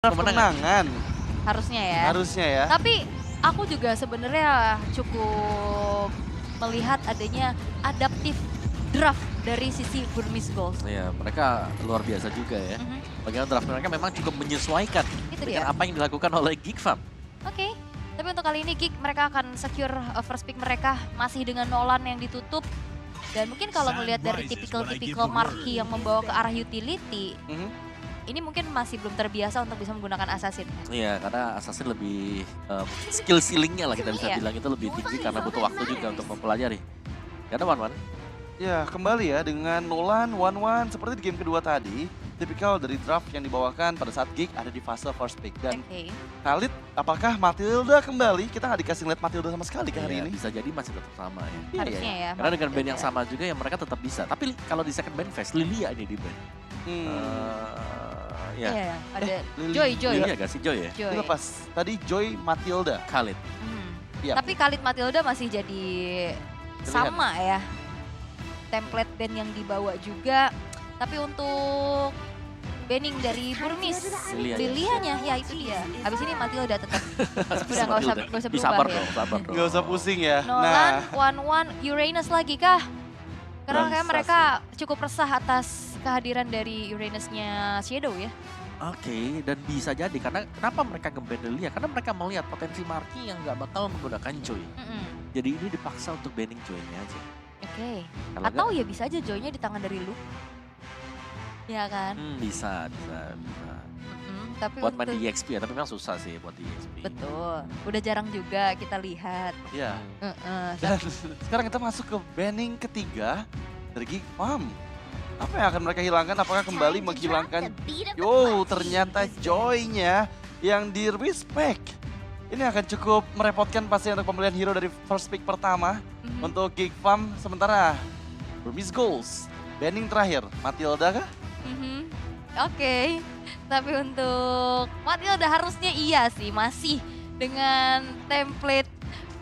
Kemenangan. Harusnya ya. Harusnya ya. Tapi aku juga sebenarnya cukup melihat adanya adaptif draft dari sisi Burmese Goals. Iya, mereka luar biasa juga ya. Bagaimana draft mereka memang cukup menyesuaikan Itu dengan dia. apa yang dilakukan oleh Geek Farm. Oke. Tapi untuk kali ini Geek mereka akan secure first pick mereka masih dengan Nolan yang ditutup. Dan mungkin kalau melihat dari tipikal marquee yang membawa ke arah utility, ini mungkin masih belum terbiasa untuk bisa menggunakan assassin. Iya, karena Assassin lebih skill ceilingnya lah kita bisa Iya. bilang itu lebih tinggi karena butuh waktu juga untuk mempelajari. Gak ada Wan-Wan. Ya kembali ya dengan Nolan 1-1 seperti di game kedua tadi. Tipikal dari draft yang dibawakan pada saat Geek ada di fase first pick. Dan Oke. Khalid, apakah Matilda kembali? Kita nggak dikasih lihat Matilda sama sekali ke hari Iya, ini. bisa jadi masih tetap sama ya. Iya, Harusnya ya. Karena dengan band Matilda. yang sama juga ya mereka tetap bisa. Tapi kalau di second band phase, Lilia ini di band. Ya. Iya, ada Lily- Joy. Lilia gak sih Joy ya? Joy. Dilepas. Tadi Joy Matilda. Khalid. Iya. Tapi Khalid Matilda masih jadi sama ya. Template band yang dibawa juga. Tapi untuk banning dari Burmese, Lilianya ya itu dia. Habis ini Matilda tetap. Udah nggak usah berubah Sabar ya. dong, sabar dong. Gak usah pusing ya. Nolan, 1-1, Uranus lagi kah? Karena kayak Bisa mereka cukup resah atas kehadiran dari Uranusnya Shadow ya. Oke, dan bisa jadi karena kenapa mereka nge-ban Lilia? Karena mereka melihat potensi marquee yang nggak bakal menggunakan Joy. Jadi ini dipaksa untuk banning Joy-nya aja. Oke. Kalau Atau nggak, ya bisa aja Joy-nya di tangan dari Luke. Ya kan? bisa. Tapi Buat main untuk di EXP ya, tapi memang susah sih buat di EXP. betul. Udah jarang juga kita lihat. Ya. Heeh. Dan sekarang kita masuk ke banning ketiga dari Geek Farm. Apa yang akan mereka hilangkan? Apakah kembali menghilangkan? Yo, ternyata Joy-nya yang di respect. Ini akan cukup merepotkan pasti untuk pembelian hero dari first pick pertama untuk Geek Farm. Sementara Burmese Goals, banning terakhir, Matilda kah? Oke. Tapi untuk Matilda harusnya iya sih, masih dengan template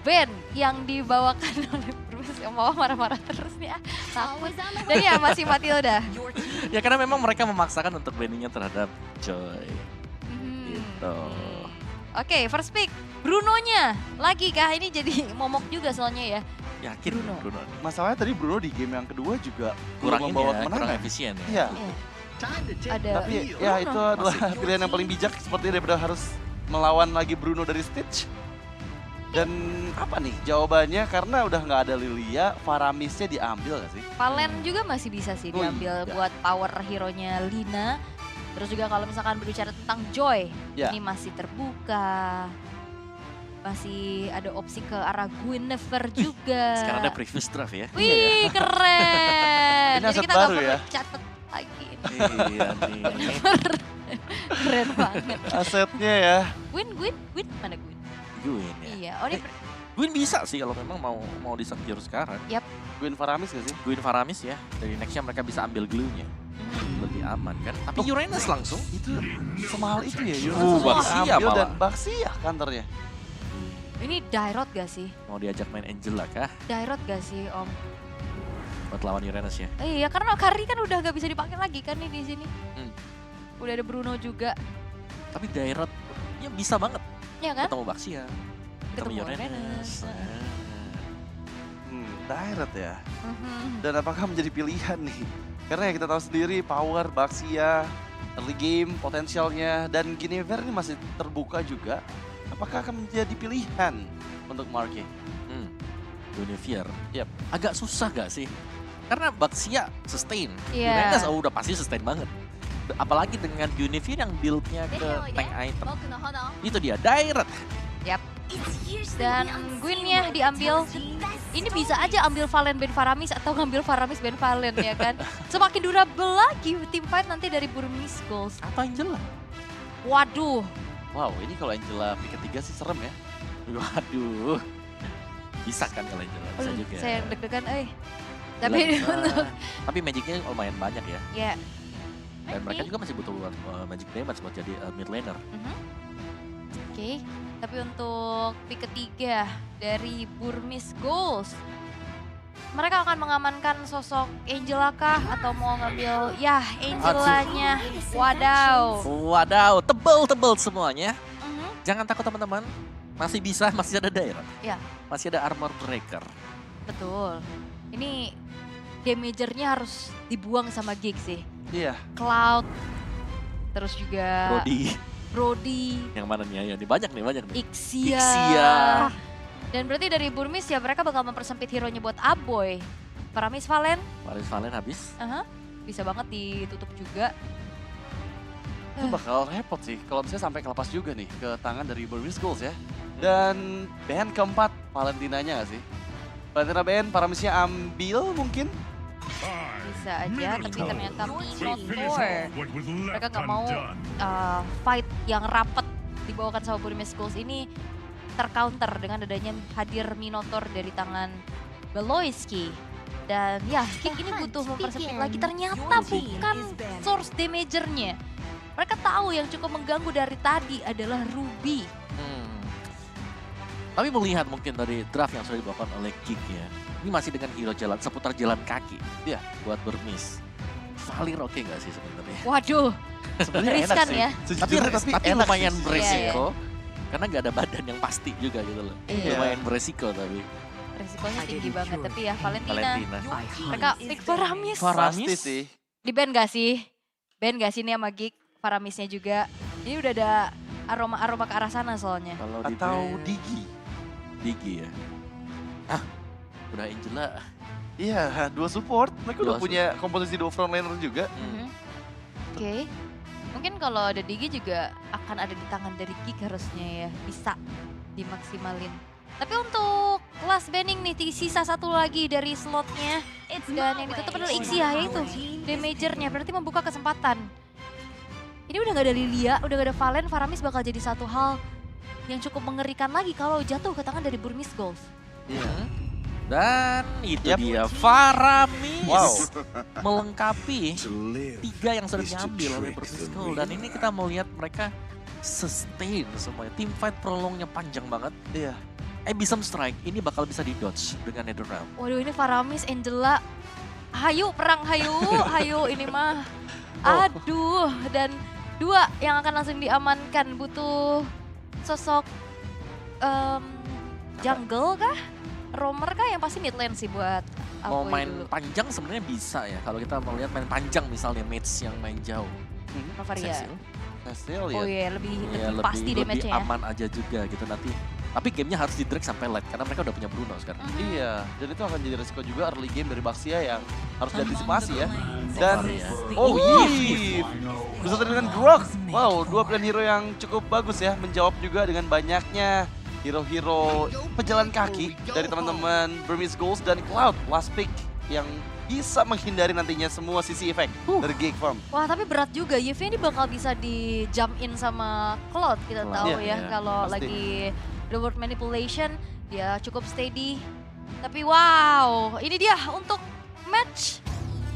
band yang dibawakan oleh Burmese. Yang mau marah-marah terus nih ah. Takut. Jadi ya masih Matilda. Ya karena memang mereka memaksakan untuk banningnya terhadap Joy. Gitu. Oke, first pick. Brunonya lagi kah? Ini jadi momok juga soalnya ya. Yakin Bruno. Masalahnya tadi Bruno di game yang kedua juga Kurang belum ini membawa ya, kurang kemenangan. efisien ya. Iya, Ada tapi ya itu adalah pilihan yang paling bijak seperti daripada harus melawan lagi Bruno dari Stitch. Dan apa nih jawabannya? Karena udah nggak ada Lilia, Faramisnya diambil gak sih? Valen juga masih bisa sih Oh diambil iya. buat power hero-nya Lina. Terus juga kalau misalkan berbicara tentang Joy, Ya. ini masih terbuka. Masih ada opsi ke arah Guinevere juga. Sekarang ada previous draft ya. Wih, keren. Ini Jadi aset kita nggak baru perlu ya. catat lagi. Iya nih. Keren banget. Asetnya ya. Gwyn, mana Gwyn? Gwyn ya. Iya, oh ini Gwyn bisa sih kalau memang mau di-secure sekarang. Gwyn Faramis gak sih? Gwyn Faramis ya. Dari nextnya mereka bisa ambil glue-nya. Lebih aman kan. Tapi Uranus langsung. Itu semahal itu ya. Baxia ambil malah. dan Baxia kantornya. ini Dairot gak sih? Mau diajak main Angela kah? Dairot gak sih, Om? Buat lawan Uranus ya. Iya, karena Kari kan udah gak bisa dipakai lagi kan nih di sini. Hmm. Udah ada Bruno juga, Tapi Dairot ya bisa banget. ya kan? Ketemu Baxia. Ketemu Ketemu Uranus. Uranus. Direct ya. Mhm. Dan apakah menjadi pilihan nih? Karena ya kita tahu sendiri power Baxia, early game, potensialnya, dan Guinevere ini masih terbuka juga. Apakah akan menjadi pilihan untuk Marquee? Guinevere. Yap. Agak susah gak sih? Karena Baxia sustain. Iya. Uranus udah pasti sustain banget. Apalagi dengan Guinevere yang build-nya ke tank item. Itu dia, direct. Dan Gwyn-nya diambil. Ini bisa aja ambil Valen Ben Faramis atau ngambil Faramis Ben Valen ya kan. Semakin durable lagi tim fight nanti dari Burmese Goals. Atau Angela. Waduh, Wow, ini kalau Angela pick ketiga sih serem ya. Waduh. Bisa kan kalau Angela? Bisa juga. saya deg-degan Tapi Gila. untuk Tapi magicnya lumayan banyak ya. ya. Dan mereka juga masih butuh buat magic damage buat jadi mid laner. Oke, tapi untuk pick ketiga dari Burmese Goals. mereka akan mengamankan sosok Angela kah atau mau ngambil ya Angelanya. Wadaw. Wadaw, tebel-tebel semuanya. Mhm. Jangan takut teman-teman, masih bisa, masih ada daerah. Ya. Masih ada armor breaker. Betul. Ini damagernya harus dibuang sama Gig sih. Iya. Cloud, terus juga Brody, Brody, yang mana nih? Ya, ini banyak nih. Ixia. Ixia. Dan berarti dari Burmis ya mereka bakal mempersempit hero-nya buat Aboy. Paramis Valen, Valen habis. bisa banget ditutup juga. Itu bakal repot sih kalau misalnya sampai kelepas juga nih ke tangan dari Burmese Goals ya. Dan band keempat, Valentinanya nggak sih? Valentina band, Paramisnya ambil mungkin? Bisa aja, tapi ternyata Minotaur. Mereka nggak mau fight yang rapet dibawakan sama Burmese Goals ini tercounter dengan adanya hadir Minotaur dari tangan Beloyski. Dan ya, Kick ini butuh mempersempit lagi. Ternyata bukan source damagernya. Mereka tahu yang cukup mengganggu dari tadi adalah Ruby. Tapi melihat mungkin dari draft yang sudah dibawakan oleh Kick ya. Ini masih dengan hero jalan, seputar jalan kaki. Iya. Buat Burmese. Valir oke nggak sih sebenarnya? Waduh, Sebenarnya enak riskan sih. ya. Sejujurnya Tapi enak lumayan sih. beresiko. Karena nggak ada badan yang pasti juga gitu loh. Iya. Lumayan beresiko tapi. Resikonya tinggi banget, tapi ya Valentina. Valentina. Mereka pick Paramis. Pasti sih. Di band gak sih? Band gak sih ini sama Gig? Paramisnya juga. Ini udah ada aroma-aroma ke arah sana soalnya. Kalau di Atau band- Digi. Digi ya. Udah Angela. Iya, dua support. Mereka udah Dua punya komposisi dua frontliner juga. Mhm. Oke. Mungkin kalau ada Digi juga akan ada di tangan dari Gig harusnya ya. Bisa dimaksimalin. Tapi untuk kelas banning nih, sisa satu lagi dari slotnya. Dan yang ditutup adalah Ixia, yaitu damagernya. Berarti membuka kesempatan. Ini udah gak ada Lilia, udah gak ada Valen, Faramis bakal jadi satu hal yang cukup mengerikan lagi kalau jatuh ke tangan dari Burmese Goals. Iya. Dan itu Yap. dia Faramis. Wow. Melengkapi 3 yang sudah diambil oleh Burmese Goals. Dan ini kita mau lihat mereka sustain semuanya. Team fight prolongnya panjang banget. Iya. Abyssal Strike ini bakal bisa di-dodge dengan Netherrealm. Waduh, ini Faramis, Angela. Hayu, perang hayu, hayu ini mah. Aduh, dan 2 yang akan langsung diamankan. Butuh sosok jungle kah? Roamer kah? Yang pasti mid lane sih buat Mau Aboy main dulu. panjang sebenarnya bisa ya. Kalau kita mau lihat main panjang misalnya mates yang main jauh. Novaria. Cecil. Cecil Oh ya. iya, lebih Ya, pasti lebih damage-nya ya. aman aja juga gitu nanti. Tapi gamenya harus di drag sampai late karena mereka udah punya Bruno sekarang. Iya, dan itu akan jadi resiko juga early game dari Baxia yang harus diantisipasi ya. Dan Novaria. oh Yves beserta dengan Grok. Wow, 2 pilihan hero yang cukup bagus ya, menjawab juga dengan banyaknya hero-hero pejalan kaki dari teman-teman Burmese Goals dan Cloud last pick yang bisa menghindari nantinya semua sisi efek dari Gig Farm. Wah, tapi berat juga. Yves ini bakal bisa di jump in sama Cloud, kita Cloud, tahu iya, ya. iya, Kalau pasti. lagi reward manipulation, dia cukup steady. Tapi wow, ini dia untuk match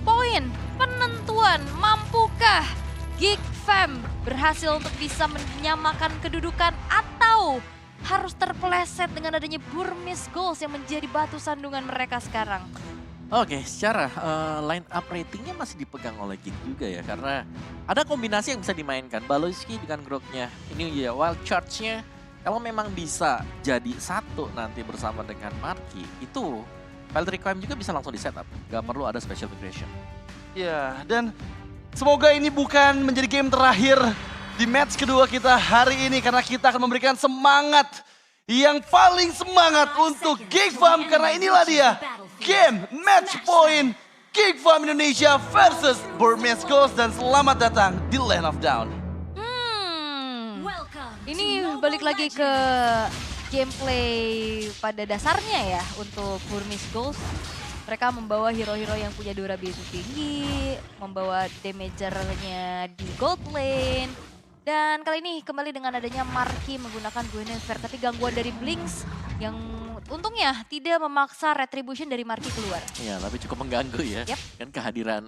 point penentuan. Mampukah Gig Fam berhasil untuk bisa menyamakan kedudukan atau harus terpeleset dengan adanya Burmese Goals yang menjadi batu sandungan mereka sekarang? Oke, secara line up ratingnya masih dipegang oleh Gig juga ya. Karena ada kombinasi yang bisa dimainkan. Baloyski dengan Groknya. Ini ya wild charge-nya. Kalau memang bisa jadi satu nanti bersama dengan Marky, itu Wild Requiem juga bisa langsung di setup. Gak perlu ada special migration. Ya, dan semoga ini bukan menjadi game terakhir di match kedua kita hari ini karena kita akan memberikan semangat yang paling semangat untuk Gig Farm karena inilah dia game match point Gig Farm Indonesia versus Burmese Goals dan selamat datang di Land of Down. Ini balik lagi ke gameplay pada dasarnya ya untuk Burmese Goals. Mereka membawa hero-hero yang punya durability tinggi, membawa damagernya di gold lane. Dan kali ini kembali dengan adanya Marky menggunakan Guinevere, tapi gangguan dari Blinks yang untungnya tidak memaksa retribution dari Marky keluar. Iya, tapi cukup mengganggu ya. Yap. Kan kehadiran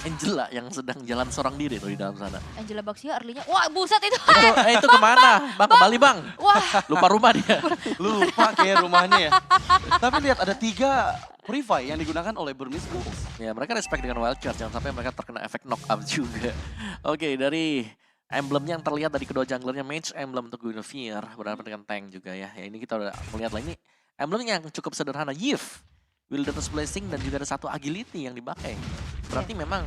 Angela yang sedang jalan seorang diri tuh di dalam sana. Angela Baxia early-nya, wah buset itu. Itu kemana? Bang, kembali bang. Wah, Lupa rumah dia. Lupa kayak rumahnya ya. Tapi lihat ada 3 Purify yang digunakan oleh Burmese Bulls. Ya, mereka respect dengan wild charge, jangan sampai mereka terkena efek knock up juga. Oke, dari emblemnya yang terlihat dari kedua junglernya, Mage emblem untuk Guinevere, berhadapan dengan tank juga ya. Ya ini kita udah melihat lah, ini emblem yang cukup sederhana, Yif, Wilderness Blessing, dan juga ada satu agility yang dipakai. Berarti memang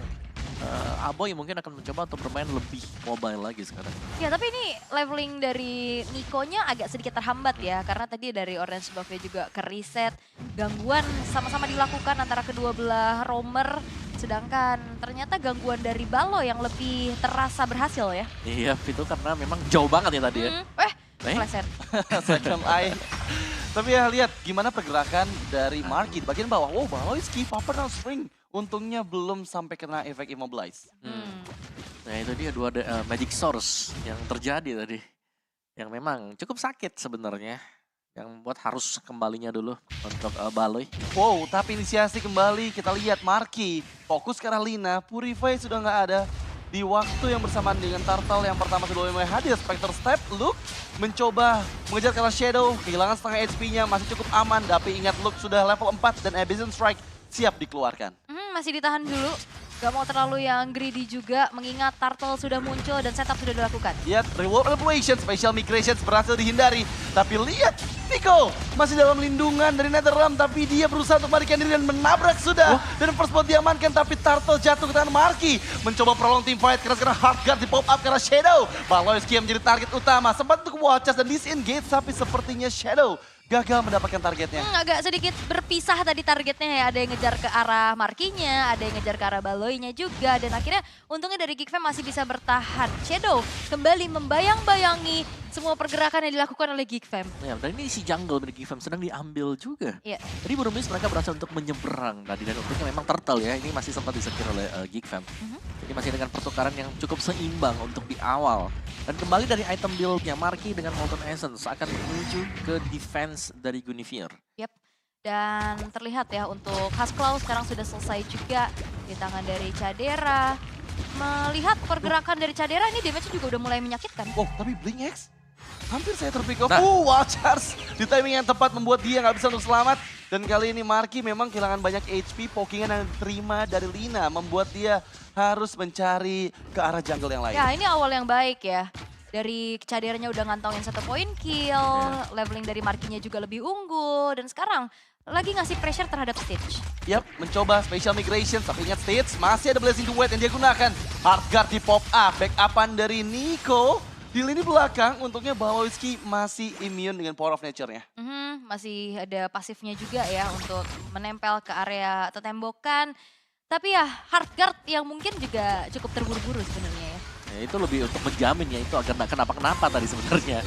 Aboy mungkin akan mencoba untuk bermain lebih mobile lagi sekarang. Ya tapi ini leveling dari Niko-nya agak sedikit terhambat ya. Karena tadi dari Orange Buff-nya juga ke reset. Gangguan sama-sama dilakukan antara kedua belah roamer. Sedangkan ternyata gangguan dari Balo yang lebih terasa berhasil ya. Iya, itu karena memang jauh banget ya tadi ya. Keleset. Second eye. Tapi ya lihat gimana pergerakan dari Marky di bagian bawah. Wow, Baloyski, Papa now Spring. Untungnya belum sampai kena efek Immobilize. Nah itu dia dua magic source yang terjadi tadi. Yang memang cukup sakit sebenarnya. Yang buat harus kembalinya dulu untuk Baloy. Wow, tapi inisiasi kembali kita lihat Marky. Fokus ke arah Lina, Purify sudah nggak ada. Di waktu yang bersamaan dengan Turtle yang pertama kedua mulai hadir, Spectre Step, Luke mencoba mengejar ke arah Shadow. Kehilangan setengah HP-nya, masih cukup aman. Tapi ingat Luke sudah level 4 dan Abyssal Strike siap dikeluarkan. Masih ditahan dulu. Gak mau terlalu yang greedy juga, mengingat Turtle sudah muncul dan setup sudah dilakukan. Lihat, reward evaluation, special migrations berhasil dihindari. Tapi lihat, Nico masih dalam lindungan dari Netherrealm, tapi dia berusaha untuk melarikan diri dan menabrak sudah. Dan first blood diamankan, tapi Turtle jatuh ke tangan Marky. Mencoba prolong team fight, karena hard guard di pop up karena Shadow. Baloyski menjadi target utama, sempat untuk watchers dan disengage, tapi sepertinya Shadow gagal mendapatkan targetnya. Agak sedikit berpisah tadi targetnya ya. Ada yang ngejar ke arah Markinya, ada yang ngejar ke arah Baloynya juga. Dan akhirnya untungnya dari Geek Fam masih bisa bertahan. Shadow kembali membayang-bayangi semua pergerakan yang dilakukan oleh Geek Fam. Ya, dan ini si jungle dari Geek Fam sedang diambil juga. Iya. Jadi Burmese mereka berhasil untuk menyeberang tadi. Dan untungnya memang Turtle ya, ini masih sempat disekir oleh Geek Fam. Jadi masih dengan pertukaran yang cukup seimbang untuk di awal. Dan kembali dari item build-nya, Marky dengan Molten Essence akan menuju ke defense dari Guinevere. Yap. Dan terlihat ya untuk Haskell sekarang sudah selesai juga di tangan dari Cadera. Melihat pergerakan dari Cadera ini damage juga udah mulai menyakitkan. Oh, tapi Blink X hampir saya terpick up. Wild Charge di timing yang tepat membuat dia nggak bisa untuk selamat. Dan kali ini Marky memang kehilangan banyak HP, pokingan yang diterima dari Lina membuat dia harus mencari ke arah jungle yang lain. Ya ini awal yang baik ya. Dari Caderanya udah ngantongin 1 point kill, leveling dari Markinya juga lebih unggul. Dan sekarang lagi ngasih pressure terhadap Stitch. Yap, mencoba special migration, tapi ingat Stitch masih ada Blessing to Wait yang dia gunakan. Hard guard di pop up, backupan dari Nico. Di lini belakang, untungnya Baloyski masih immune dengan Power of Nature-nya. Masih ada pasifnya juga ya untuk menempel ke area atau tembokan. Tapi ya hard guard yang mungkin juga cukup terburu-buru sebenarnya ya. Ya, itu lebih untuk menjamin ya, itu agar nggak kenapa-kenapa tadi sebenarnya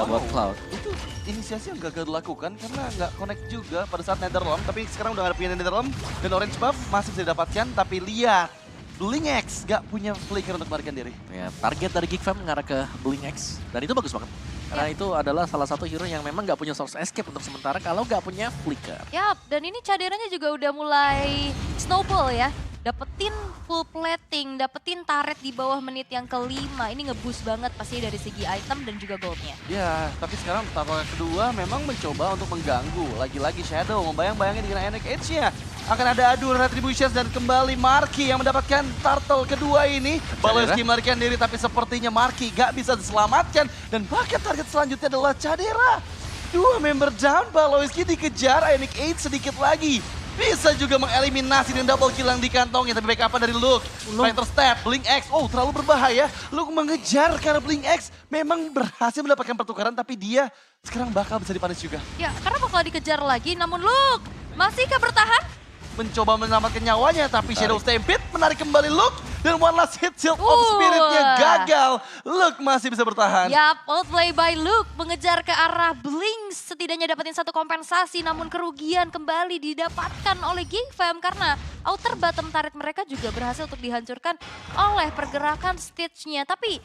buat Cloud. Itu inisiasi yang gagal dilakukan karena nggak connect juga pada saat Netherrealm. Tapi sekarang udah ada punya Netherrealm dan Orange Buff masih bisa didapatkan. Tapi lihat, Blink X nggak punya flicker untuk melarikan diri. Ya, target dari Geek Fam mengarah ke Blink X. Dan itu bagus banget. Karena itu adalah salah satu hero yang memang nggak punya source escape untuk sementara kalau nggak punya flicker. Yap, dan ini Caderanya juga udah mulai snowball ya. Dapetin full plating, dapetin turret di bawah menit yang kelima. Ini nge-boost banget pasti dari segi item dan juga goldnya. Ya, tapi sekarang tahap kedua memang mencoba untuk mengganggu. Lagi-lagi Shadow membayang-bayangin dengan Enek Edge-nya. Akan ada adu retributions dan kembali Marky yang mendapatkan turtle kedua ini. Baloyski melarikan diri tapi sepertinya Marky gak bisa diselamatkan. Dan bahkan target selanjutnya adalah Cadera. 2 member down, Baloyski dikejar, Enek Edge sedikit lagi. Bisa juga mengeliminasi dan double kill yang dikantongnya. Tapi backupan dari Luke. Fighter Step, Blink X. Oh, terlalu berbahaya. Luke mengejar karena Blink X memang berhasil mendapatkan pertukaran. Tapi dia sekarang bakal bisa dipanis juga. Ya, karena bakal dikejar lagi. Namun Luke, masihkah bertahan? Mencoba menyelamatkan nyawanya. Tapi Shadow Stampede menarik kembali Luke. Dan one last hit Shield of Spirit-nya gagal. Luke masih bisa bertahan. Yap, outplay by Luke mengejar ke arah Blink. Setidaknya dapetin 1 kompensasi, namun kerugian kembali didapatkan oleh Geek Fam. Karena outer bottom turret mereka juga berhasil untuk dihancurkan oleh pergerakan Stitch-nya. Tapi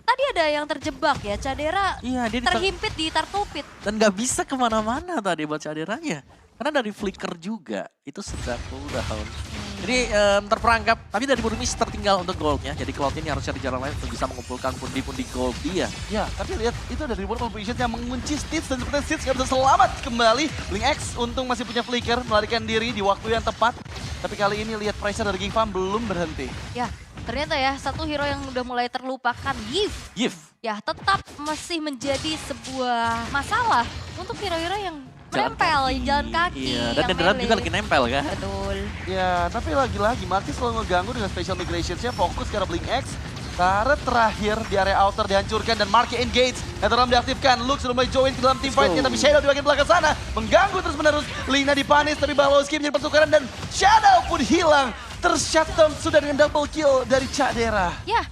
tadi ada yang terjebak ya, Cadera terhimpit di Turtle Pit. Dan nggak bisa kemana-mana tadi buat Caderanya. Karena dari flicker juga, itu sedang cooldown. Jadi terperangkap, tapi dari Burmis tertinggal untuk goldnya. Jadi Cloud ini harus cari jalan lain untuk bisa mengumpulkan pundi-pundi gold dia. Ya, tapi lihat itu dari World Vision yang mengunci Stitch dan sepertinya Stitch nggak bisa selamat kembali. Link X untung masih punya flicker, melarikan diri di waktu yang tepat. Tapi kali ini lihat pressure dari Gigfam belum berhenti. Ya, ternyata ya satu hero yang udah mulai terlupakan, Yif. Ya, tetap masih menjadi sebuah masalah untuk hero-hero yang menempel, yang jalan kaki. Iya, dan yang Netherrealm melee. juga lagi nempel kan. Betul. Ya, tapi lagi-lagi Marquis selalu ngeganggu dengan special migrationsnya, fokus ke arah Blink X. Turret terakhir di area outer dihancurkan dan Marquis engage. Netherrealm diaktifkan, Luke sudah mulai join ke dalam team fight-nya, tapi Shadow di bagian belakang sana mengganggu terus-menerus. Lina dipanis, tapi Balowski menjadi pertukaran dan Shadow pun hilang. Tershutdown sudah dengan double kill dari Cadera. Ya,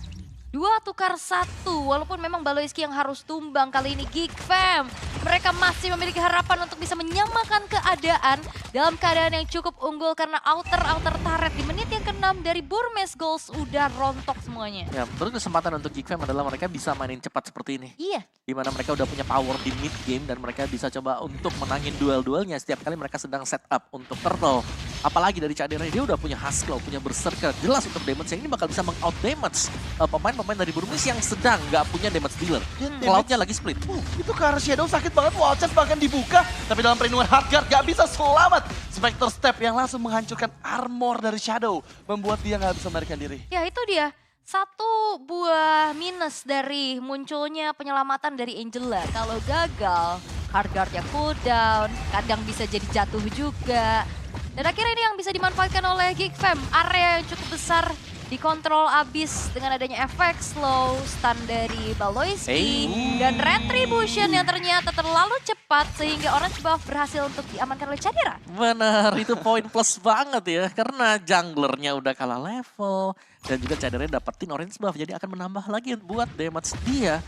2 tukar 1, walaupun memang Baloiski yang harus tumbang kali ini Geekfam. Mereka masih memiliki harapan untuk bisa menyamakan keadaan dalam keadaan yang cukup unggul karena outer turret di menit yang ke-6 dari Burmese Goals udah rontok semuanya. Ya, terus kesempatan untuk Geekfam adalah mereka bisa mainin cepat seperti ini. Iya. Di mana mereka udah punya power di mid game dan mereka bisa coba untuk menangin duel-duelnya setiap kali mereka sedang set up untuk turtle. Apalagi dari Cadera dia udah punya Husklaw, punya Berserker. Jelas untuk damage yang ini bakal bisa meng-out-damage pemain-pemain dari Burmese yang sedang nggak punya damage dealer. Cloud-nya lagi split. Itu ke arah Shadow sakit banget, Wallchest bahkan dibuka. Tapi dalam perlindungan Hardguard gak bisa selamat. Spectre Step yang langsung menghancurkan armor dari Shadow. Membuat dia gak bisa melarikan diri. Ya itu dia. Satu buah minus dari munculnya penyelamatan dari Angela. Kalau gagal, Hardguard-nya cooldown, kadang bisa jadi jatuh juga. Dan akhirnya ini yang bisa dimanfaatkan oleh Geekfam. Area yang cukup besar dikontrol abis dengan adanya efek slow, stun dari Baloiski. Dan Retribution yang ternyata terlalu cepat sehingga Orange Buff berhasil untuk diamankan oleh Cadera. Benar, itu poin plus banget ya. Karena junglernya udah kalah level. Dan juga Cadera dapetin Orange Buff, jadi akan menambah lagi buat damage dia.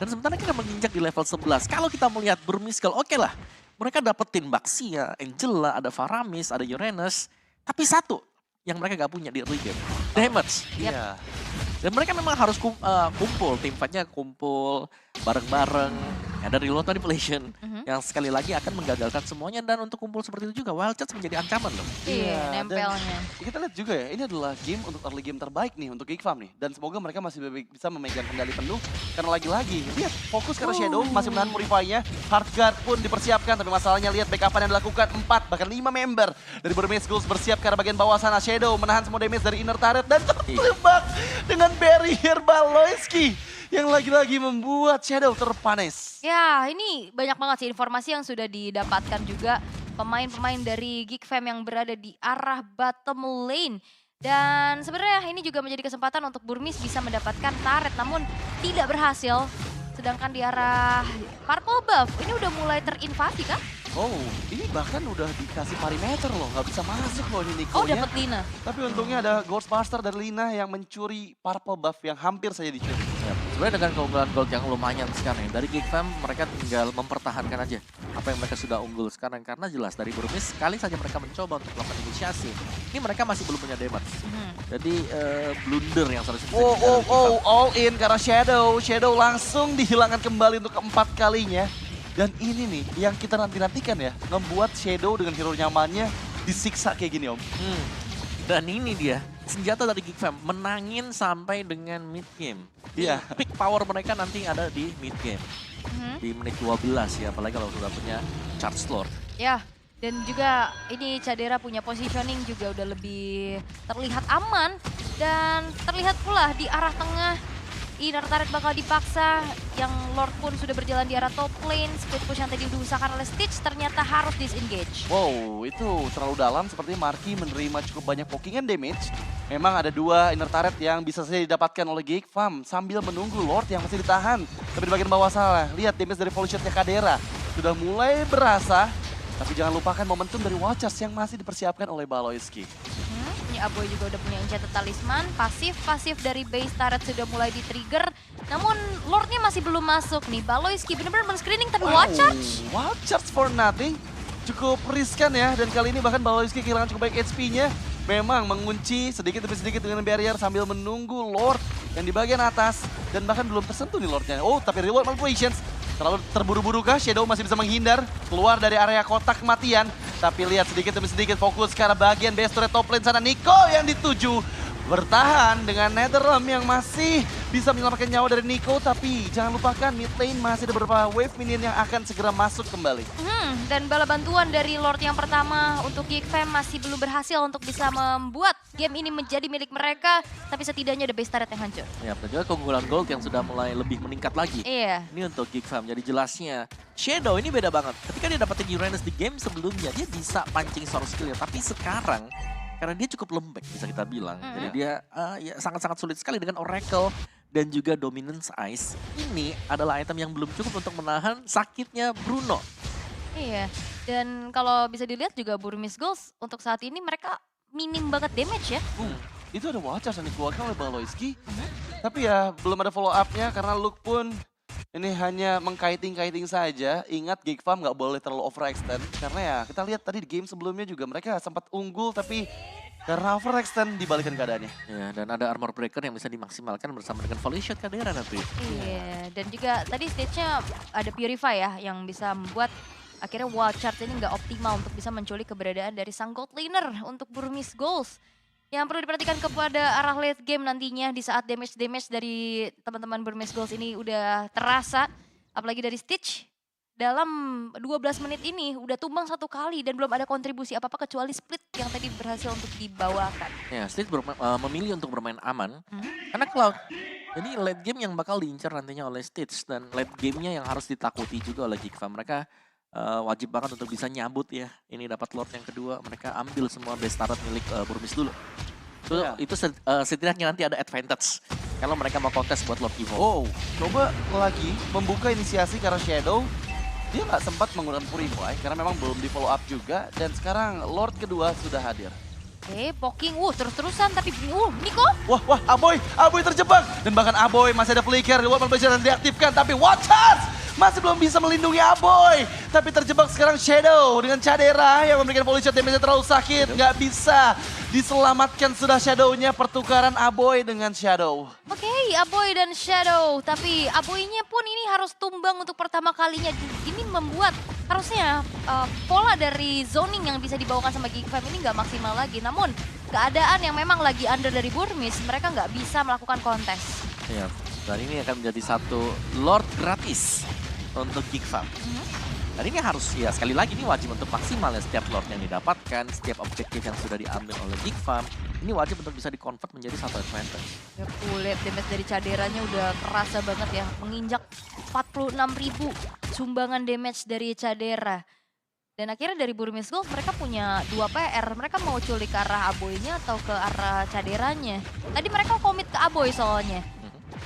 Dan sementara kita menginjak di level 11. Kalau kita melihat Burmese, oke lah. Mereka dapetin Baxia, Angela, ada Faramis, ada Uranus. Tapi satu yang mereka gak punya di early game, damage. Iya. Dan mereka memang harus kumpul, tim fight-nya kumpul bareng-bareng. Ada reload manipulation yang sekali lagi akan menggagalkan semuanya, dan untuk kumpul seperti itu juga Wildcats menjadi ancaman loh. Iya, nempelnya. Dan kita lihat juga ya, ini adalah game untuk early game terbaik nih untuk Geekfam nih. Dan semoga mereka masih bisa memegang kendali penuh. Karena lagi-lagi, lihat fokus karena Shadow masih menahan Purify-nya. Hardguard pun dipersiapkan, tapi masalahnya lihat backup-an yang dilakukan 4 bahkan 5 member dari Burmese Goals bersiap ke arah bagian bawah sana. Shadow menahan semua damage dari inner turret dan terjebak dengan barrier Baloiski yang lagi-lagi membuat Shadow terpanis. Ya, ini banyak banget sih informasi yang sudah didapatkan juga pemain-pemain dari Geekfam yang berada di arah bottom lane. Dan sebenarnya ini juga menjadi kesempatan untuk Burmese bisa mendapatkan turret, namun tidak berhasil. Sedangkan di arah Purple Buff, ini udah mulai terinvasi kan? Oh, ini bahkan udah dikasih perimeter loh, nggak bisa masuk loh ini Nico-nya. Oh, dapat Lina. Tapi untungnya ada Ghostbuster dari Lina yang mencuri Purple Buff yang hampir saja dicuri. Ya, sebenarnya dengan keunggulan gold yang lumayan sekarang dari Geekfam, mereka tinggal mempertahankan aja apa yang mereka sudah unggul sekarang. Karena jelas dari Burmese, sekali saja mereka mencoba untuk melakukan inisiasi, ini mereka masih belum punya damage. Jadi blunder yang seharusnya bisa dihindari Geekfam. All in karena Shadow langsung dihilangkan kembali untuk keempat kalinya. Dan ini nih yang kita nanti-nantikan ya, membuat Shadow dengan hero nyamannya disiksa kayak gini Om. Dan ini dia, senjata dari Geekfam menangin sampai dengan mid game. Iya. Peak power mereka nanti ada di mid game. Di menit 12 ya, apalagi kalau sudah punya charge lord. Ya, dan juga ini Cadera punya positioning juga udah lebih terlihat aman. Dan terlihat pula di arah tengah, inner turret bakal dipaksa, yang Lord pun sudah berjalan di arah top lane. Split push yang tadi diusahakan oleh Stitch ternyata harus disengage. Wow, itu terlalu dalam, seperti Marquis menerima cukup banyak pokingan damage. Memang ada 2 inner turret yang bisa saja didapatkan oleh Geekfam sambil menunggu Lord yang masih ditahan. Tapi di bagian bawah salah, lihat damage dari volley shot-nya Cadera sudah mulai berasa. Tapi jangan lupakan momentum dari Watchers yang masih dipersiapkan oleh Baloiski. Ini Aboy juga udah punya Enchanted Talisman, pasif dari base turret sudah mulai di-trigger. Namun Lordnya masih belum masuk nih, Baloiski benar-benar men-screening tapi Wild Charge. Wild Charge for nothing, cukup riskan ya. Dan kali ini bahkan Baloiski kehilangan cukup baik HP-nya. Memang mengunci sedikit demi sedikit dengan barrier sambil menunggu Lord yang di bagian atas. Dan bahkan belum tersentuh nih Lordnya. Oh, tapi reward manipulations. Terlalu terburu-buru kah? Shadow masih bisa menghindar, keluar dari area kotak kematian. Tapi lihat sedikit demi sedikit fokus ke arah bagian base turret top lane sana. Nico yang dituju. Bertahan dengan Netherrealm yang masih bisa menyelamatkan nyawa dari Nico. Tapi jangan lupakan mid lane masih ada beberapa wave minion yang akan segera masuk kembali. Dan bala bantuan dari Lord yang pertama untuk Geek Fam masih belum berhasil untuk bisa membuat game ini menjadi milik mereka. Tapi setidaknya ada base turret yang hancur. Ya, dan juga keunggulan gold yang sudah mulai lebih meningkat lagi. Iya. Ini untuk Geek Fam, jadi jelasnya Shadow ini beda banget. Ketika dia dapetin Uranus di game sebelumnya, dia bisa pancing source skill ya. Tapi sekarang, karena dia cukup lembek bisa kita bilang. Jadi dia ya sangat-sangat sulit sekali dengan Oracle dan juga Dominance Ice. Ini adalah item yang belum cukup untuk menahan sakitnya Bruno. Iya, dan kalau bisa dilihat juga Burmese Ghost untuk saat ini mereka minim banget damage ya. Itu ada Watchers yang dikeluarkan oleh Baloyski. Tapi ya belum ada follow up-nya karena Luke pun ini hanya mengkiting-kiting saja. Ingat Geek Farm nggak boleh terlalu overextend. Karena ya kita lihat tadi di game sebelumnya juga mereka sempat unggul tapi karena overextend dibalikan keadaannya. Ya, dan ada armor breaker yang bisa dimaksimalkan bersama dengan volley shot Kadera nanti. Iya, dan juga tadi stage-nya ada Purify ya yang bisa membuat akhirnya Wild Charge ini nggak optimal untuk bisa menculik keberadaan dari sang gold laner untuk Burmese Ghost. Yang perlu diperhatikan kepada arah late game nantinya di saat damage-damage dari teman-teman Burmese Ghost ini udah terasa. Apalagi dari Stitch dalam 12 menit ini udah tumbang 1 kali dan belum ada kontribusi apa-apa kecuali split yang tadi berhasil untuk dibawakan. Ya, Stitch memilih untuk bermain aman karena Cloud. Jadi late game yang bakal diincar nantinya oleh Stitch dan late gamenya yang harus ditakuti juga oleh Geek Fam. Mereka wajib banget untuk bisa nyabut ya. Ini dapat Lord yang kedua, mereka ambil semua base turret milik Burmese dulu. Itu setidaknya nanti ada advantage kalau mereka mau kontes buat Lord Evo. Oh, coba lagi membuka inisiasi karena Shadow. Dia nggak sempat menggunakan Purify karena memang belum di follow up juga. Dan sekarang Lord kedua sudah hadir. Oke, poking, terus-terusan tapi Nico? Wah, Aboy terjebak. Dan bahkan Aboy masih ada flicker, Reward Mobilization diaktifkan. Tapi Watchers masih belum bisa melindungi Aboy. Tapi terjebak sekarang Shadow dengan Cadera yang memberikan volley shot damage terlalu sakit. Nggak bisa diselamatkan sudah Shadow-nya, pertukaran Aboy dengan Shadow. Oke, Aboy dan Shadow. Tapi Aboy-nya pun ini harus tumbang untuk pertama kalinya. Ini membuat harusnya pola dari zoning yang bisa dibawakan sama Geek Fam ini nggak maksimal lagi. Namun keadaan yang memang lagi under dari Burmese, mereka nggak bisa melakukan kontes. Ya, dan ini akan menjadi satu Lord gratis untuk Geek Fam. Dan ini harus ya sekali lagi ini wajib untuk maksimal ya setiap Lord yang didapatkan, setiap objektif yang sudah diambil oleh Geek Fam. Ini wajib untuk bisa di-convert menjadi satu advantage. Ya lihat damage dari Caderanya udah kerasa banget ya, menginjak 46.000 sumbangan damage dari Cadera. Dan akhirnya dari Burmese Ghost mereka punya 2 PR. Mereka mau culik ke arah Aboy-nya atau ke arah Caderanya. Tadi mereka komit ke Aboy soalnya.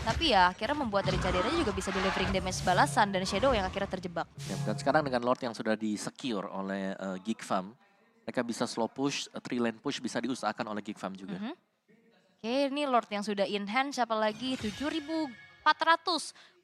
Tapi ya akhirnya membuat dari Caderanya juga bisa delivering damage balasan dan Shadow yang akhirnya terjebak. Ya, dan sekarang dengan Lord yang sudah di-secure oleh Geek Fam, mereka bisa slow push, 3 lane push bisa diusahakan oleh Geek Fam juga. Oke, ini Lord yang sudah in hand, siapa lagi? 7.400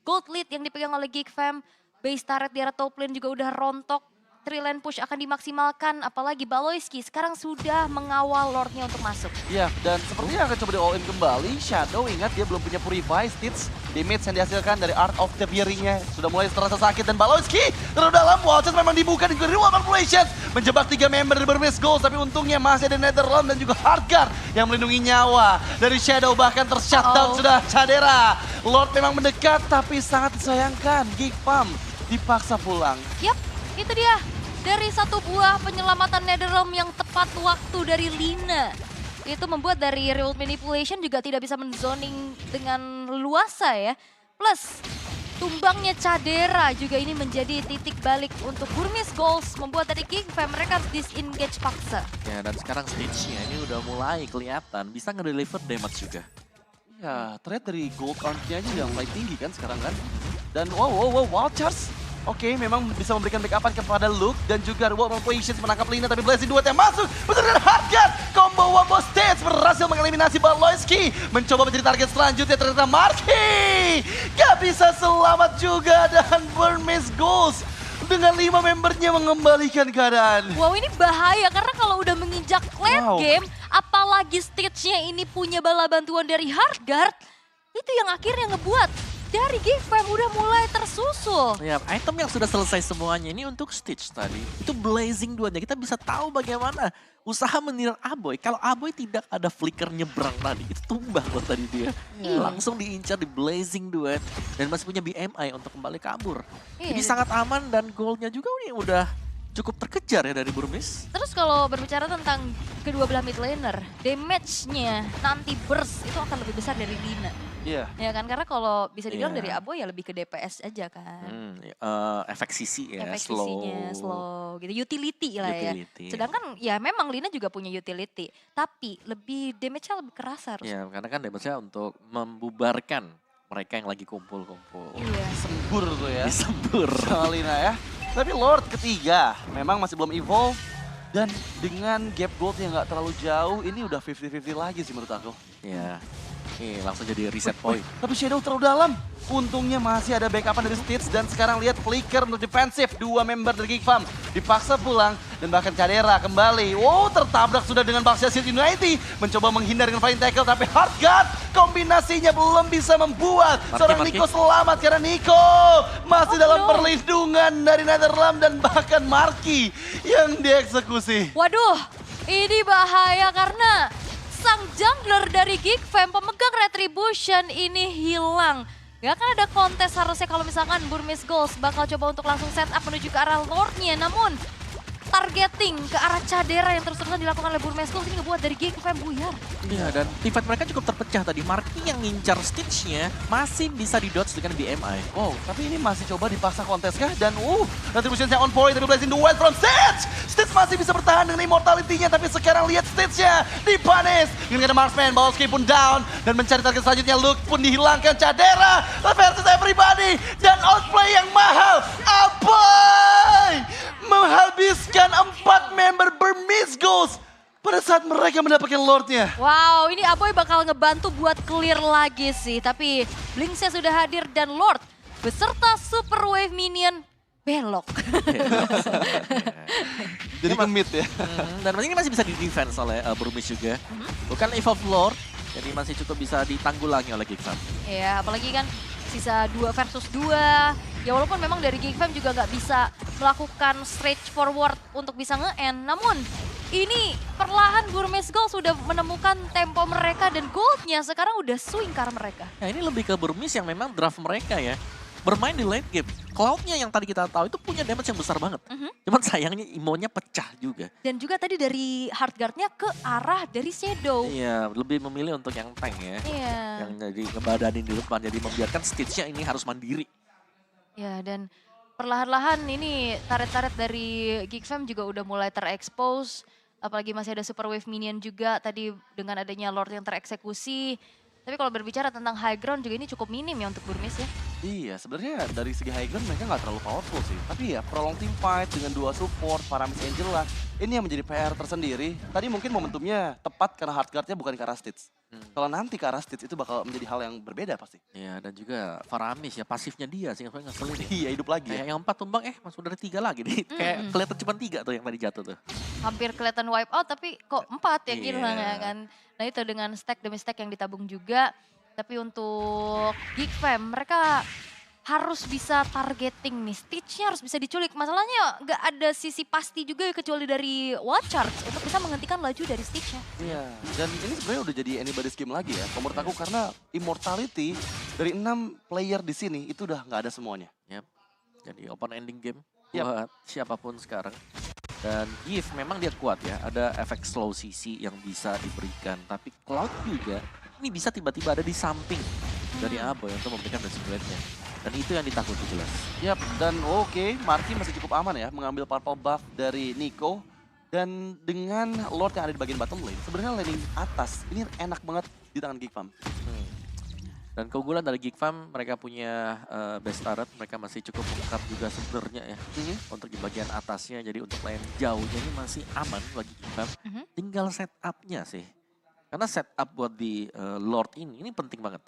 gold lead yang dipegang oleh Geek Fam. Base turret di arah top lane juga udah rontok. 3 lane push akan dimaksimalkan, apalagi Baloyski sekarang sudah mengawal Lordnya untuk masuk. Iya, dan sepertinya akan coba di all in kembali. Shadow ingat dia belum punya Purify, Stitch, damage yang dihasilkan dari Art of the Fury-nya sudah mulai terasa sakit. Dan Baloyski terlalu dalam, Watchers memang dibuka dengan Reward Manipulation. Menjebak 3 member dari Burmese Ghost, tapi untungnya masih ada Netherrealm dan juga Hardguard yang melindungi nyawa dari Shadow. Bahkan ter-shutdown sudah Cadera. Lord memang mendekat, tapi sangat disayangkan. Geek Fam dipaksa pulang. Yap, itu dia. Dari satu buah penyelamatan Netherrealm yang tepat waktu dari Lina. Itu membuat dari Reward Manipulation juga tidak bisa menzoning dengan luasa ya. Plus tumbangnya Cadera juga ini menjadi titik balik untuk Burmese Ghost. Membuat dari Geek Fam mereka harus disengage paksa. Ya, dan sekarang stage-nya ini udah mulai kelihatan bisa ngedeliver damage juga. Ya, trade dari gold count-nya aja yang paling tinggi kan sekarang kan. Dan wow, Charge. Oke, memang bisa memberikan backupan kepada Luke dan juga Reward Manipulation menangkap Lina, tapi Blazing duet yang masuk. Betul dengan Hardguard. Combo Wombo Stage berhasil mengeliminasi Baloyski. Mencoba menjadi target selanjutnya ternyata Marky. Gak bisa selamat juga dan Burmese Ghost dengan 5 membernya mengembalikan keadaan. Wow, ini bahaya karena kalau udah menginjak late game, apalagi stage-nya ini punya bala bantuan dari Hardguard, itu yang akhirnya ngebuat dari Gigfam udah mulai tersusul. Ya, item yang sudah selesai semuanya ini untuk Stitch tadi. Itu Blazing 2-nya. Kita bisa tahu bagaimana usaha menir Aboy. Kalau Aboy tidak ada flicker nyebrang tadi, itu tumbang loh tadi dia. Langsung diincar di Blazing 2 dan masih punya BMI untuk kembali kabur. Jadi sangat aman dan goalnya juga ini udah cukup terkejar ya dari Burmis. Terus kalau berbicara tentang kedua belah mid laner, damage-nya nanti burst itu akan lebih besar dari Lina. Iya. Ya kan, karena kalau bisa dibilang dari Abo ya lebih ke DPS aja kan. Efek sisi ya, Efek slow. sisinya slow gitu, utility lah Utility. ya. Sedangkan ya memang Lina juga punya utility, tapi lebih damage-nya lebih kerasa harus. Ya, karena kan damage-nya untuk membubarkan mereka yang lagi kumpul-kumpul. Iya. Sembur tuh ya. Disembur. Sama Lina ya. Tapi Lord ketiga memang masih belum evolve. Dan dengan gap gold yang nggak terlalu jauh, ini udah 50-50 lagi sih menurut aku. Ya, ini langsung jadi reset point. Tapi Shadow terlalu dalam. Untungnya masih ada backupan dari Stitch dan sekarang lihat flicker untuk defensif. Dua member dari Gigfam dipaksa pulang dan bahkan Cadera kembali. Wow, tertabrak sudah dengan Baxia City United. Mencoba menghindar dengan flying tackle tapi Heartguard kombinasinya belum bisa membuat seorang Nico selamat karena Nico masih dalam perlindungan dari Netherlands dan bahkan Marky yang dieksekusi. Waduh, ini bahaya karena sang jungler dari Gigfam, pemegang Retribution ini hilang. Gak akan ada kontes harusnya kalau misalkan Burmis Goals bakal coba untuk langsung set up menuju ke arah Lordnya. Namun targeting ke arah Cadera yang terus-terusan dilakukan oleh Burmis Goals ini ngebuat dari Gigfam buyar. Iya, dan teamfight mereka cukup terpecah tadi. Marky yang ngincar Stitch-nya masih bisa di-dodge dengan BMI. Wow, tapi ini masih coba dipaksa kontes kah? Dan Retribution-nya on point tapi Blazing Duet from Stitch! Stitch masih bisa bertahan dengan immortality-nya tapi sekarang lihat Stitch-nya dipunish. Ini ada Marksman, Bowski pun down dan mencari target selanjutnya. Luke pun dihilangkan. Cadera versus everybody dan outplay yang mahal. Aboy menghabiskan 4 member Burmis Goals pada saat mereka mendapatkan Lordnya. Wow, ini Aboy bakal ngebantu buat clear lagi sih. Tapi Blinksnya sudah hadir dan Lord beserta Super Wave Minion belok. Jadi kemit ya. Dan ini masih bisa di-defense oleh Burmis juga. Bukan Evolve Lord, jadi masih cukup bisa ditanggulangi oleh Gigfam. Ya, apalagi kan sisa 2 versus 2. Ya walaupun memang dari Gigfam juga nggak bisa melakukan stretch forward untuk bisa nge-end. Namun ini perlahan Burmis Gold sudah menemukan tempo mereka dan goldnya sekarang udah swing ke arah mereka. Nah ini lebih ke Burmis yang memang draft mereka ya. Bermain di late game. Cloud-nya yang tadi kita tahu itu punya damage yang besar banget. Cuman sayangnya imonya pecah juga. Dan juga tadi dari Heartguard-nya ke arah dari Shadow. Iya, lebih memilih untuk yang tank ya. Iya. Yang jadi ngebadanin di depan, jadi membiarkan Stitch-nya ini harus mandiri. Ya, dan perlahan-lahan ini turret-turret dari Gigfam juga udah mulai terekspos. Apalagi masih ada Super Wave Minion juga tadi dengan adanya Lord yang tereksekusi. Tapi kalau berbicara tentang high ground juga ini cukup minim ya untuk Burmis ya. Iya, sebenarnya dari segi high ground mereka nggak terlalu powerful sih. Tapi ya prolong team fight dengan 2 support, Paramis Angela, ini yang menjadi PR tersendiri. Tadi mungkin momentumnya tepat karena Heartguard-nya bukan ke arah Stitch. Kalau nanti ke arah Stitch itu bakal menjadi hal yang berbeda pasti. Iya, dan juga Faramis ya, pasifnya dia sih yang ngeselin. Iya, hidup lagi ya. Kayak yang 4 tumbang, masuk dari 3 lagi nih. Kayak kelihatan cuma 3 tuh yang tadi jatuh tuh. Hampir kelihatan wipe out tapi kok 4 ya hilang Iya. ya kan. Nah itu dengan stack demi stack yang ditabung juga. Tapi untuk Gigfam mereka harus bisa targeting nih. Stitch-nya harus bisa diculik. Masalahnya nggak ada sisi pasti juga ya kecuali dari Watchard untuk bisa menghentikan laju dari Stitch-nya. Iya, dan ini sebenarnya udah jadi anybody's game lagi ya. Menurut aku karena immortality dari 6 player di sini itu udah nggak ada semuanya. Yap. Jadi open ending game buat siapapun sekarang. Dan Giv memang dia kuat ya, ada efek slow CC yang bisa diberikan. Tapi Cloud juga ini bisa tiba-tiba ada di samping dari Aboy untuk memberikan basic blade-nya. Dan itu yang ditakuti jelas. Yap, dan oke, Marky masih cukup aman ya mengambil purple buff dari Nico. Dan dengan Lord yang ada di bagian bottom lane, sebenarnya laning atas ini enak banget di tangan Gigfam. Dan keunggulan dari Gigfam, mereka punya base turret, mereka masih cukup lengkap juga sebenarnya ya. Untuk di bagian atasnya, jadi untuk lane jauhnya ini masih aman bagi Gigfam. Tinggal setup-nya sih. Karena setup buat di Lord ini penting banget.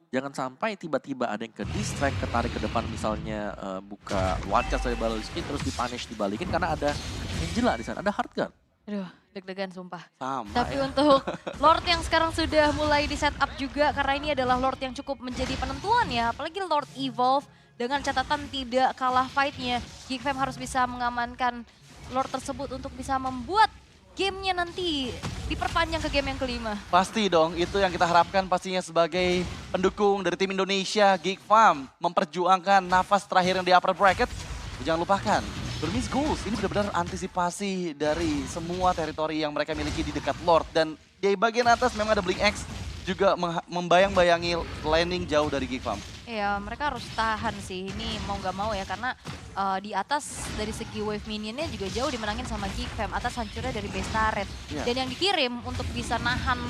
Jangan sampai tiba-tiba ada yang ke distract, ketarik ke depan misalnya buka Watchers dari Baloski terus dipunish dibalikin karena ada Angela di sana, ada Heartguard. Aduh, Deg-degan sumpah. Sama Tapi ya. untuk Lord yang sekarang sudah mulai di setup juga karena ini adalah Lord yang cukup menjadi penentuan ya. Apalagi Lord Evolve dengan catatan tidak kalah fight-nya. Geek Fam harus bisa mengamankan Lord tersebut untuk bisa membuat gamenya nanti diperpanjang ke game yang kelima. Pasti dong, itu yang kita harapkan pastinya sebagai pendukung dari tim Indonesia, Geek Fam memperjuangkan nafas terakhir yang di upper bracket. Jangan lupakan, Burmese Goals ini benar-benar antisipasi dari semua teritori yang mereka miliki di dekat Lord. Dan di bagian atas memang ada Blink X juga membayang-bayangi landing jauh dari Geek Fam. Ya mereka harus tahan sih, ini mau gak mau ya karena di atas dari segi wave minionnya juga jauh dimenangin sama Geek Fam. Atas hancurnya dari base turret. Yeah. Dan yang dikirim untuk bisa nahan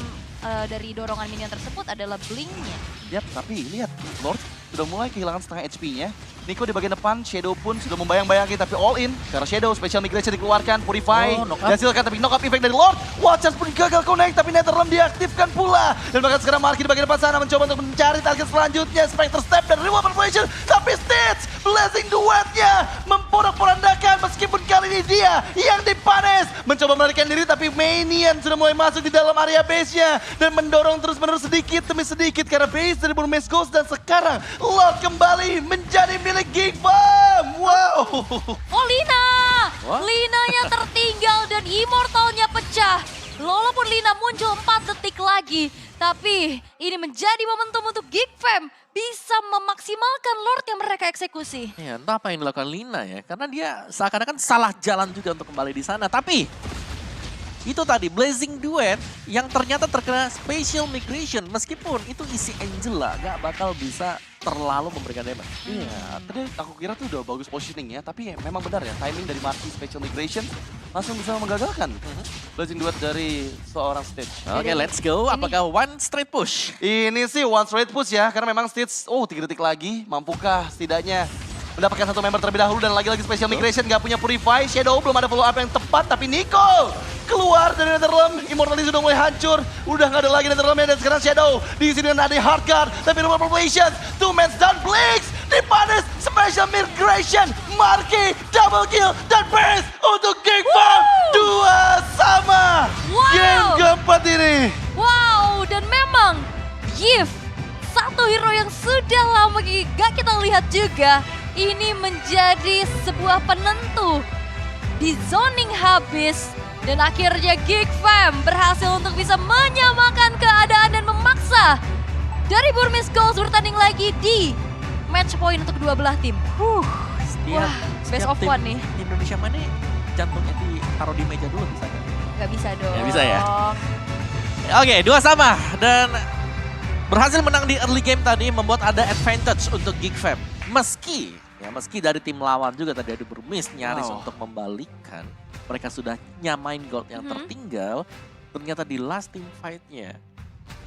dari dorongan minion tersebut adalah Blink-nya. Yap, tapi lihat Lord sudah mulai kehilangan setengah HP-nya. Nico di bagian depan, Shadow pun sudah membayang-bayangi tapi all in. Karena Shadow, Special Migration dikeluarkan, Purify, dihasilkan tapi knock up effect dari Lord. Watchers pun gagal connect tapi Netherrealm diaktifkan pula. Dan bahkan sekarang Marky di bagian depan sana mencoba untuk mencari target selanjutnya. Spectre Step dan Reward Preparation. Tapi Stitch, Blessing Duetnya memporak-porandakan meskipun kali ini dia yang dipanes. Mencoba melarikan diri tapi Minion sudah mulai masuk di dalam area base-nya. Dan mendorong terus-menerus sedikit demi sedikit karena base dari Burmese Ghost. Dan sekarang Lord kembali menjadi milik Geek Fam. Wow. Oh Lina! What? Linanya tertinggal dan Immortalnya pecah. Walaupun Lina muncul 4 detik lagi. Tapi ini menjadi momentum untuk Geek Fam bisa memaksimalkan Lord yang mereka eksekusi. Ya, entah apa yang dilakukan Lina ya. Karena dia seakan-akan salah jalan juga untuk kembali di sana. Tapi itu tadi Blazing Duet yang ternyata terkena Special Migration. Meskipun itu isi Angela gak bakal bisa terlalu memberikan damage. Iya, tadi aku kira tuh udah bagus positioning ya, tapi memang benar ya, timing dari Marky Special Migration langsung bisa menggagalkan Blazing Duet dari seorang Stitch. Oke, let's go. Apakah one straight push? Ini sih one straight push ya, karena memang Stitch, 3 detik lagi, mampukah setidaknya mendapatkan satu member terlebih dahulu dan lagi-lagi Special Migration gak punya Purify, Shadow belum ada follow up yang tepat, tapi Nico keluar dari Netherrealm, Immortality sudah mulai hancur, udah gak ada lagi Netherrealmnya dan sekarang Shadow diisi dengan ada Hardcard, tapi Reward Population, 2 Mans dan Blinks, dipanis Special Migration, Marky, double kill, dan Burst untuk Geek Fam, 2 sama. Wow. Game keempat ini. Wow, dan memang Yif, satu hero yang sudah lama gak kita lihat juga, ini menjadi sebuah penentu di zoning habis. Dan akhirnya Geek Fam berhasil untuk bisa menyamakan keadaan dan memaksa dari Burmese Ghost bertanding lagi di match point untuk kedua belah tim. Wah, best of tim one nih. Di Indonesia mana jantungnya ditaruh di meja dulu bisa kan? Gak bisa dong. Nggak bisa ya? Oke, 2 sama. Dan berhasil menang di early game tadi membuat ada advantage untuk Geek Fam. Meski dari tim lawan juga tadi ada Burmese nyaris untuk membalikan. Mereka sudah nyamain gold yang tertinggal. Ternyata di last team fight-nya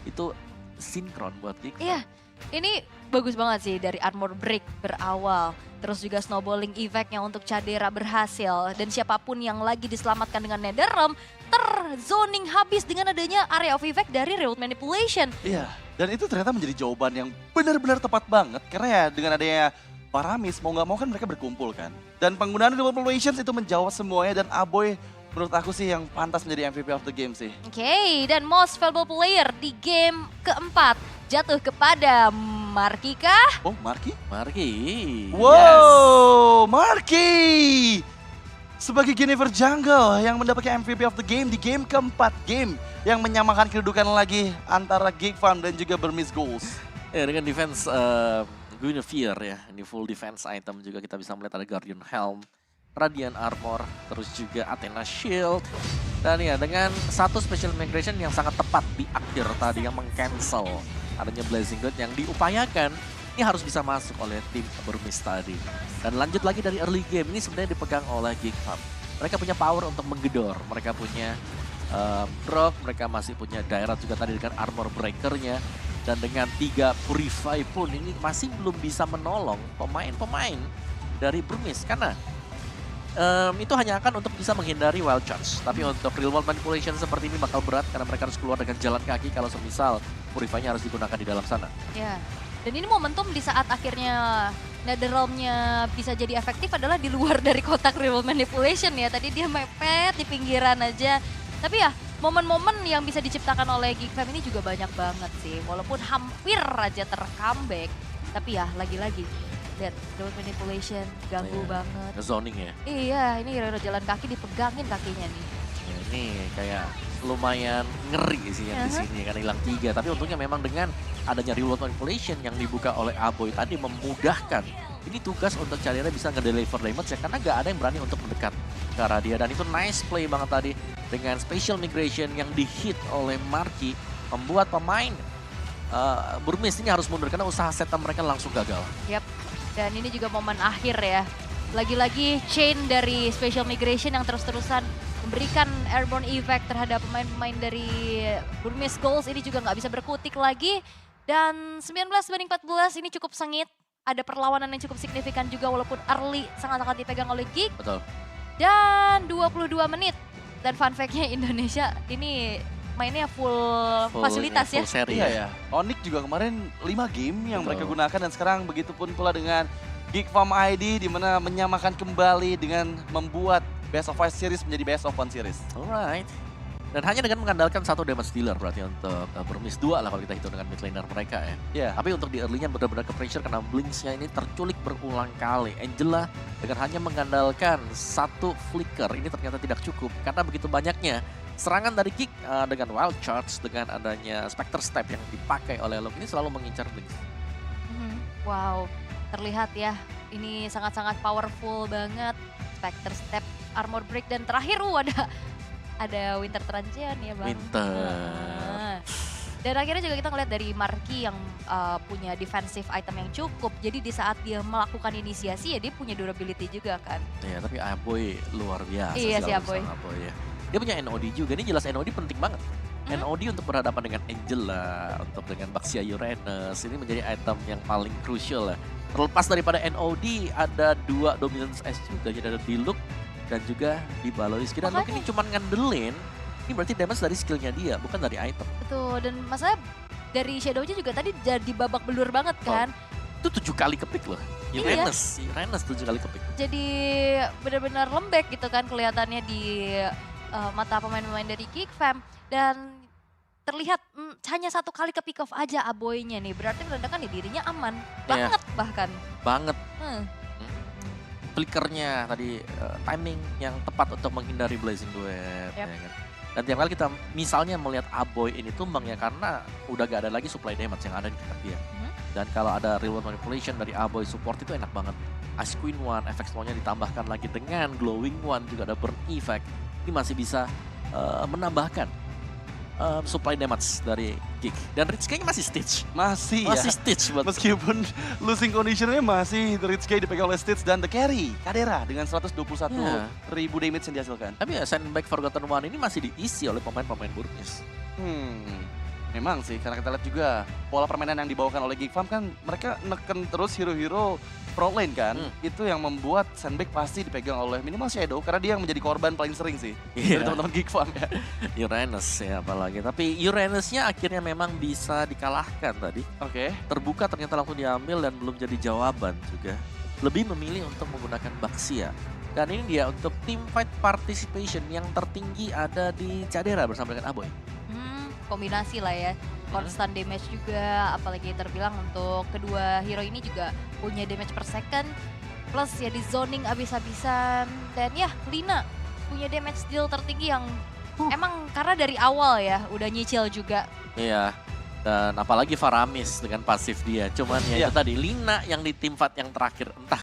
itu sinkron buat Geek Fam. Iya, ini bagus banget sih dari armor break berawal. Terus juga snowballing effect-nya untuk Cadera berhasil. Dan siapapun yang lagi diselamatkan dengan Netherrealm terzoning habis dengan adanya area of effect dari Remote Manipulation. Iya, dan itu ternyata menjadi jawaban yang benar-benar tepat banget. Karena ya dengan adanya Paramis, mau nggak mau kan mereka berkumpul kan. Dan penggunaan Remote Manipulations itu menjawab semuanya dan Aboy menurut aku sih yang pantas menjadi MVP of the game sih. Oke, dan most valuable player di game keempat jatuh kepada Marky kah? Oh, Marky? Marky. Wow, Marky! Sebagai Jennifer Jungle yang mendapatkan MVP of the game di game keempat. Game yang menyamakan kedudukan lagi antara Geek Fam dan juga Burmese Ghost. Ya, dengan defense Guinevere ya, ini full defense item juga kita bisa melihat ada Guardian Helm, Radiant Armor, terus juga Athena Shield. Dan ya dengan satu Special Migration yang sangat tepat di akhir tadi yang meng-cancel adanya Blazing Duet yang diupayakan. Ini harus bisa masuk oleh tim Burmese tadi. Dan lanjut lagi dari early game, ini sebenarnya dipegang oleh Geek Fam. Mereka punya power untuk menggedor, mereka punya Brock, mereka masih punya Daerah juga tadi dengan armor breakernya. Dan dengan 3 Purify pun ini masih belum bisa menolong pemain-pemain dari Burmese. Karena itu hanya akan untuk bisa menghindari wild charge. Tapi untuk real world manipulation seperti ini bakal berat karena mereka harus keluar dengan jalan kaki kalau semisal Purify-nya harus digunakan di dalam sana. Ya, dan ini momentum di saat akhirnya Netherrealm-nya bisa jadi efektif adalah di luar dari kotak real world manipulation ya. Tadi dia mepet di pinggiran aja. Tapi ya momen-momen yang bisa diciptakan oleh Geek Fam ini juga banyak banget sih. Walaupun hampir aja ter-comeback. Tapi ya lagi-lagi lihat crowd manipulation ganggu banget. Zoning ya. Iya, ini hero jalan kaki dipegangin kakinya nih. Ya, ini kayak lumayan ngeri sih yang di sini kan hilang 3. Tapi untungnya memang dengan adanya reward manipulation yang dibuka oleh Aboy tadi memudahkan. Ini tugas untuk Cadera bisa ngedeliver damage ya karena gak ada yang berani untuk mendekat ke arah dia. Dan itu nice play banget tadi dengan special migration yang di-hit oleh Marky. Membuat pemain Burmese ini harus mundur karena usaha setup mereka langsung gagal. Yap, dan ini juga momen akhir ya. Lagi-lagi chain dari special migration yang terus-terusan memberikan airborne effect terhadap pemain-pemain dari Burmese Goals. Ini juga nggak bisa berkutik lagi. Dan 19-14 ini cukup sengit. Ada perlawanan yang cukup signifikan juga walaupun early sangat-sangat dipegang oleh Geek. Betul. Dan 22 menit. Dan fun fact-nya Indonesia ini mainnya full fasilitas full ya. seri Iya ya. Onyx juga kemarin 5 game yang mereka gunakan dan sekarang begitupun pula dengan Geek Fam ID di mana menyamakan kembali dengan membuat Best of 5 series menjadi Best of 1 series. Alright. Dan hanya dengan mengandalkan satu damage dealer berarti untuk Burmese 2 lah kalau kita hitung dengan mid laner mereka ya. Iya. Tapi untuk di early-nya benar-benar ke pressure karena Blinks-nya ini terculik berulang kali. Angela dengan hanya mengandalkan satu flicker ini ternyata tidak cukup karena begitu banyaknya serangan dari Geek dengan wild charge dengan adanya Spectre Step yang dipakai oleh Log ini selalu mengincar Blinks. Wow, terlihat ya ini sangat-sangat powerful banget. Spectre Step, Armor Break dan terakhir ada Winter Transition ya Bang. Winter. Dan akhirnya juga kita ngeliat dari Marky yang punya defensive item yang cukup. Jadi di saat dia melakukan inisiasi ya dia punya durability juga kan. Iya, tapi Aboy luar biasa. Iya sih si kalau Aboy. misalnya Aboy ya. Dia punya NOD juga, ini jelas NOD penting banget. NOD untuk berhadapan dengan Angela, untuk dengan Baxia Uranus, ini menjadi item yang paling crucial lah. Terlepas daripada NOD, ada 2 Dominance S juga, jadi ada di Luke dan juga di Baloiski. Dan Luke ini cuma ngandelin, ini berarti damage dari skillnya dia, bukan dari item. Betul, dan masalah dari Shadownya juga tadi jadi babak belur banget kan. Itu 7 kali kepik loh. Uranus 7 kali kepik. Jadi benar-benar lembek gitu kan kelihatannya di mata pemain-pemain dari Geek Fam. Dan terlihat hanya 1 kali ke pick off aja Aboy-nya nih. Berarti menandakan dirinya aman. Banget bahkan. Banget. Flickernya tadi timing yang tepat untuk menghindari Blazing Duet. Ya kan? Dan tiap kali kita misalnya melihat Aboy ini tumbang ya karena udah gak ada lagi supply damage yang ada di dekat dia. Dan kalau ada reward manipulation dari Aboy support itu enak banget. Ice Queen One, efek slow-nya ditambahkan lagi dengan Glowing One, juga ada burn effect. Ini masih bisa menambahkan supply damage dari Geek. Dan Rich kayaknya masih Stitch. Masih Stitch. Meskipun losing conditionnya masih Rich Guy dipegang oleh Stitch dan The Carry, Cadera dengan 121 ribu damage yang dihasilkan. Tapi ya Sandbag Forgotten One ini masih diisi oleh pemain-pemain Burmese. Memang sih, karena kita lihat juga pola permainan yang dibawakan oleh Geek Fam kan mereka neken terus hero-hero front lane kan. Itu yang membuat Sandbag pasti dipegang oleh minimal Shadow karena dia yang menjadi korban paling sering sih dari teman-teman Geek Fam ya. Uranus ya apalagi, tapi Uranusnya akhirnya memang bisa dikalahkan tadi. Terbuka ternyata langsung diambil dan belum jadi jawaban juga. Lebih memilih untuk menggunakan Baxia. Dan ini dia untuk team fight participation yang tertinggi ada di Cadera bersama dengan Aboy. Kombinasi lah ya, constant damage juga, apalagi terbilang untuk kedua hero ini juga punya damage per second, plus ya di zoning abis-abisan, dan ya Lina punya damage deal tertinggi yang emang karena dari awal ya udah nyicil juga. Iya, dan apalagi Faramis dengan pasif dia, cuman ya itu tadi Lina yang di team fight yang terakhir entah